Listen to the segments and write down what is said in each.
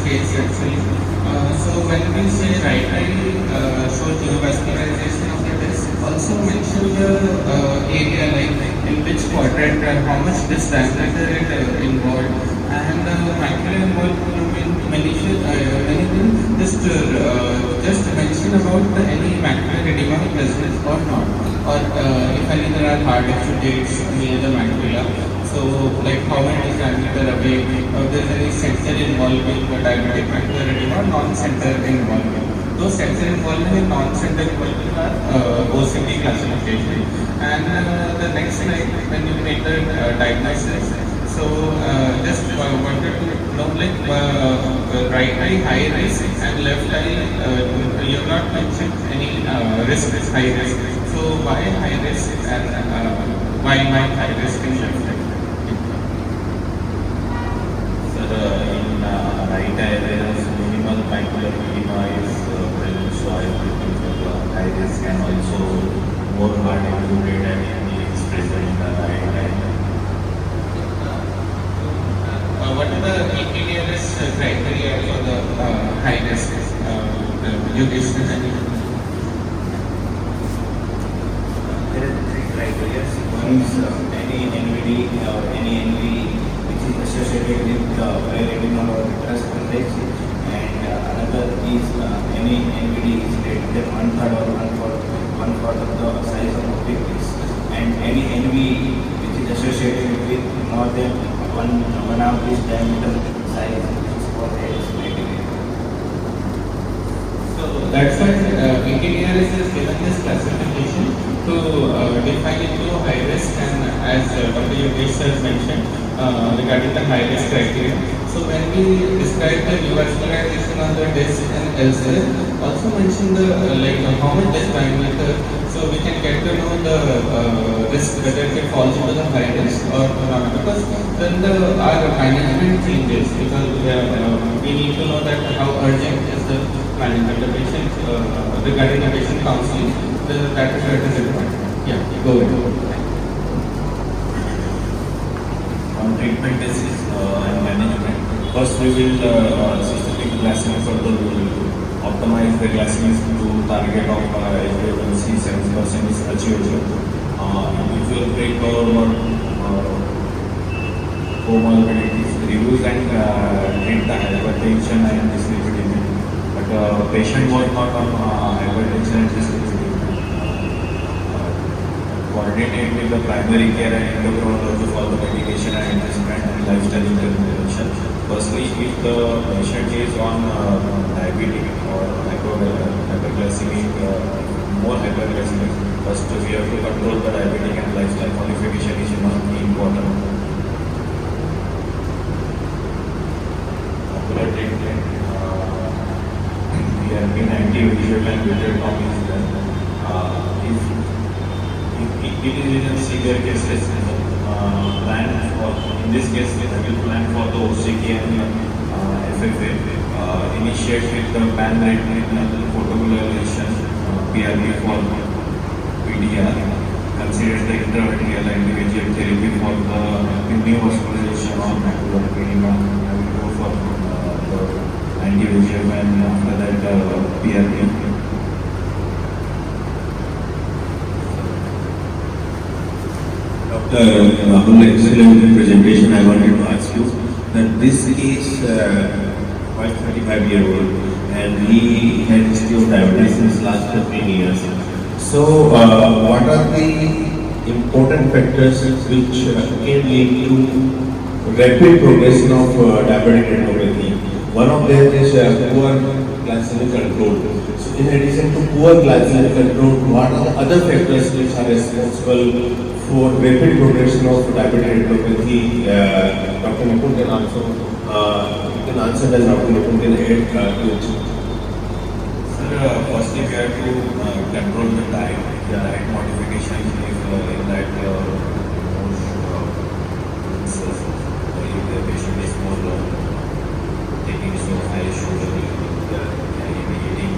case actually. So when we say right eye shows neovascularization of the disc, also mention the area like in which quadrant and how much this diameter it involved, and macular involvement many will just mention about any macular edema present or not, or if any there are hard exudates near the macula. So, like how many is diameter away, if there is any center involving the diabetic macular edema, non-center involving. Those center involving and non-center involving are OCD classification. And the next slide, when you make the diagnosis, so just wanted to know like right eye high risk and left eye you have not mentioned any risk, high risk. So why high risk and why not high risk in left eye? In right eye there is minimal macular edema is present, so I prefer high risk, and also more hard exudate is present in the right eye. What are the EPDRS criteria for the high risk? You list any? There are three criteria. One is any NVD or any NV which is associated with retinal or DrSureshKPandey, and another is any NVD is greater than 1/3 or 1/4 of the size of the pupils, and any NV which is associated with more than one of this diameter size for the negative. So that's why EPDRS is given this classification to define into high risk, and as Dr. Yogesh sir mentioned regarding the high risk criteria. So when we describe the neovascularization on the disc and elsewhere, also mention the like how much disc diameter, so we can get to know the risk whether it falls into the high risk or not. Because then our management changes, because we need to know that how urgent is the management, the patient regarding the patient counseling, that is required. Yeah, go ahead. On treatment basis and management, first we will systemic glycemic control. We will optimize the glycemic to target of HbA1c 7% is achievable. If you will take comorbidities, reviews and treat the hypertension and dyslipidemia. But patient was not on hypertension and dyslipidemia. Coordinate with the primary care and endocrinology for the medication and adjustment and lifestyle intervention. Firstly, if the patient is on diabetic or hyperglycemic, more hyperglycemic, first we have to control the diabetic and lifestyle modification is one key important. Ocular treatment, we have been anti-visual and vitrectomy is done. If it is in severe cases, plan for, in this case, we will plan for the OCK and FFA, initiate with the pan-retinal photocoagulation, PRP for PDR, consider the intravitreal anti-VEGF therapy for the neovascularization or macular edema, and go for the anti-VEGF, and after that PRP. Dr. Rahul, excellent presentation. I wanted to ask you that this is quite 35-year-old and he had history of diabetes since last 15 years. So, what are the important factors which can lead to rapid progression of diabetic retinopathy? One of them is poor glycemic control. So, in addition to poor glycemic control, what are the other factors which are responsible for rapid progression of diabetic retinopathy? Dr. Nipun can also answer that. Dr. Nipun can add to it. Sir, firstly we have to control the diet modification if in that if the patient is more taking so high sugar, eating,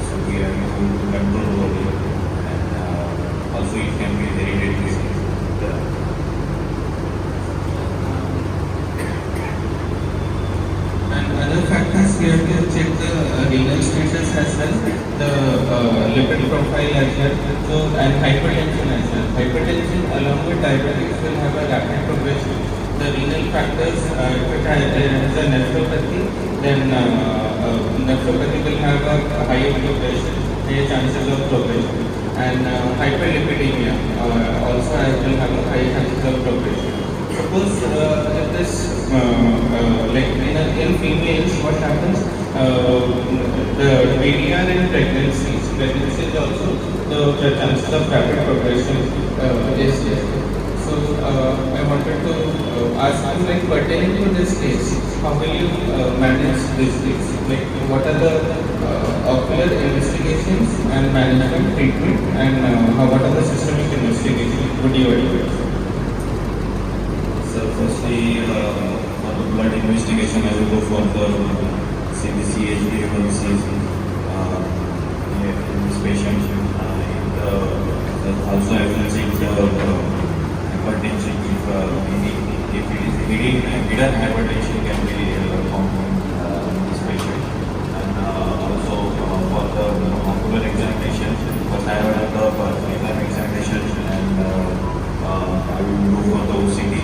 so we have to control over it. Also, it can be hereditary. the lipid profile as well. So, and hypertension as well. Hypertension along with diabetes will have a rapid progression. The renal factors, if it has a nephropathy, then nephropathy will have a higher progression, higher chances of progression. And hyperlipidemia also will have a higher chances of progression. Suppose if this, like in females, what happens? The PDR in pregnancies also, the chances of rapid progression is there. So I wanted to ask you, like, pertaining to this case, how will you manage this case? Like, what are the ocular investigations and management treatment, and what are the systemic investigations would you advise? So firstly, for the blood investigation, I will go for the CBC, HbA1c in this patient. Also, I will check the hypertension if hidden hypertension can be found in this patient. And also for the ocular examination, first I will have the exam examination, and I will go for the OCT.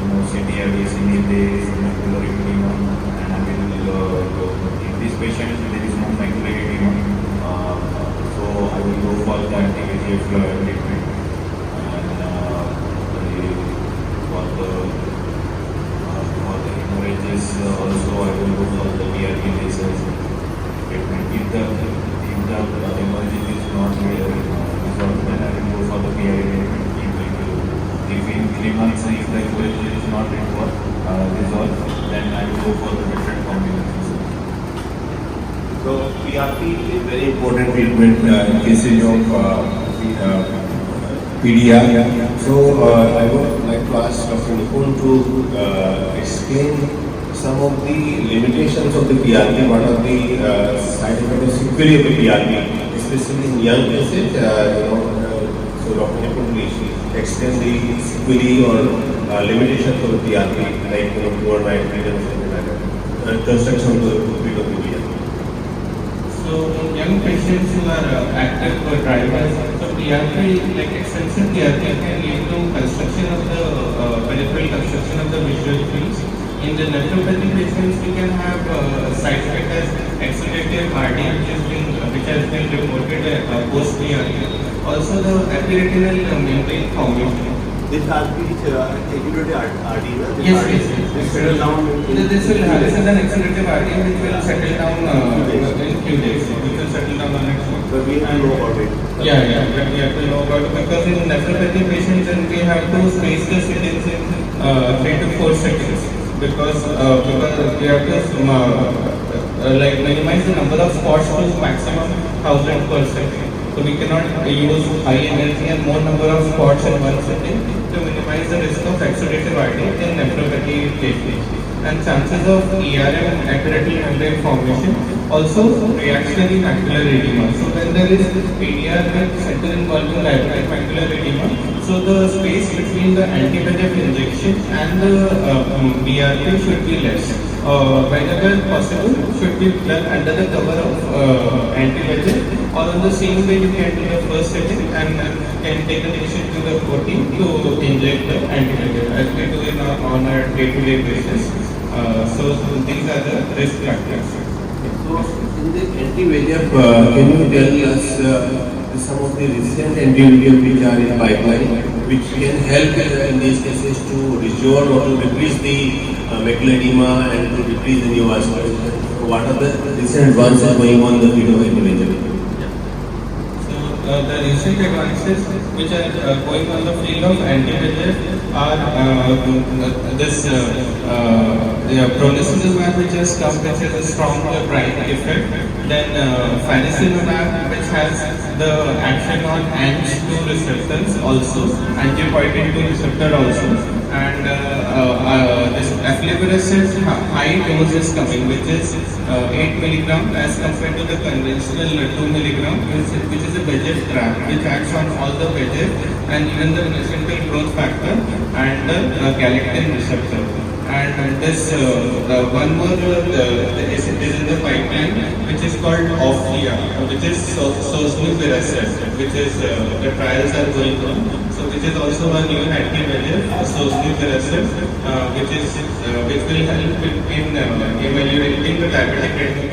OCT, I will see if there is macular edema, and I will, in this patient there is no macular edema, so I will go for the anti-VEGF treatment. For the hemorrhages also I will go for the PRP laser treatment. If the hemorrhage is not resolved, then I will go for the PRP treatment. If in 3 months if the hemorrhage is not resolved, then I will go for the different combinations. So PRP is very important treatment in cases of PDR. So I would like to ask Dr. Nipun to explain some of the limitations of the PRP. What are the side effects or sequelae of the PRP, especially in young cases? So Dr. Nipun, please explain the sequelae or limitations of the PRP, like poor night vision, something like that. Construction of the pupil of the PRP. So in young patients who are active drivers, so PRP, like extensive PRP, can lead to construction of the peripheral construction of the visual fields. In the nephropathy patients, we can have side effect as exudative RD, which has been reported post PRP. Also the epiretinal membrane formation. This RP is exudative RD, yes. This is an exudative RD which will settle down in few days. Which will settle down on next month. But we have to know about it. Yeah, but we have to know about it, because in nephropathy patients, then we have to space the sittings in 3 to 4 seconds, because we have to like minimize the number of spots to maximum 1000 per second. So we cannot use high energy and more number of spots in one setting to minimize the risk of exudative RD in nephropathy cases. And chances of ERM, epiretinal membrane formation, also reactionary macular edema. So when there is PDR with center involving diabetic macular edema, so the space between the anti-VEGF injection and the BRP should be less. Whenever possible, should be done under the cover of anti-VEGF, or on the same way you can do the first setting and can take the patient to the protein to inject the anti-VEGF, as we do on a day-to-day basis. So these are the risk factors. So in the anti-VEGF, can you tell us some of the recent anti-VEGF which are in pipeline, which can help in these cases to resolve or to decrease the macular edema and to decrease the neovascularization? What are the recent advances going on in the field of anti-VEGF? The recent advances which are going on the field of anti-VEGF are this Proliferative, which has come, which has a strong bright effect. Then Faricimab, which has the action on ANG2 receptors also, angiopoietin 2 receptor also, and this aflibercept high dose is coming, which is 8 mg as compared to the conventional 2 mg, which is a VEGF trap, which acts on all the VEGF and even the placental growth factor and the galectin receptor. And this one more is in the pipeline, which is called Ophthalmology, which is SuVi, which is the trials are going on. So which is also a new anti-VEGF, SuVi, which will help in evaluating the diabetic retinopathy